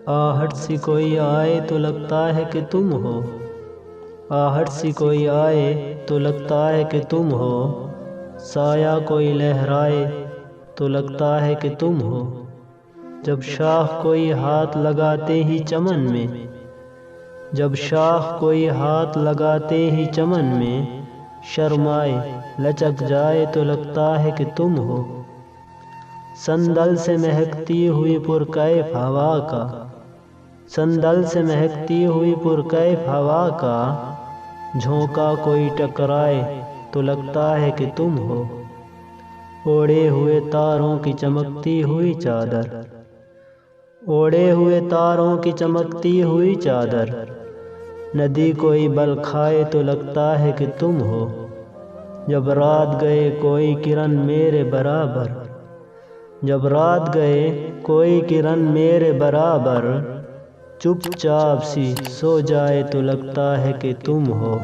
آہٹ سی کوئی آئے تو لگتا ہے کہ تم ہو، آہٹ سی کوئی آئے تو لگتا ہے کہ تم ہو، سایہ کوئی لہرائے تو لگتا ہے کہ تم ہو، جب شاخ کوئی ہاتھ لگاتے ہی چمن میں، جب شاخ کوئی ہاتھ لگاتے ہی چمن میں شرمائے لچک جائے تو لگتا ہے کہ تم ہو، سندل سے مہکتی ہوئی پرکیف ہوا کا، سندل سے مہکتی ہوئی پرکیف ہوا کا جھونکا کوئی ٹکرائے تو لگتا ہے کہ تم ہو، اوڑھے ہوئے تاروں کی چمکتی ہوئی چادر، اوڑھے ہوئے تاروں کی چمکتی ہوئی چادر، ندی کوئی بل کھائے تو لگتا ہے کہ تم ہو، جب رات گئے کوئی کرن میرے برابر، جب رات گئے کوئی کرن میرے برابر چپ چاپ سی سو جائے تو لگتا ہے کہ تم ہو۔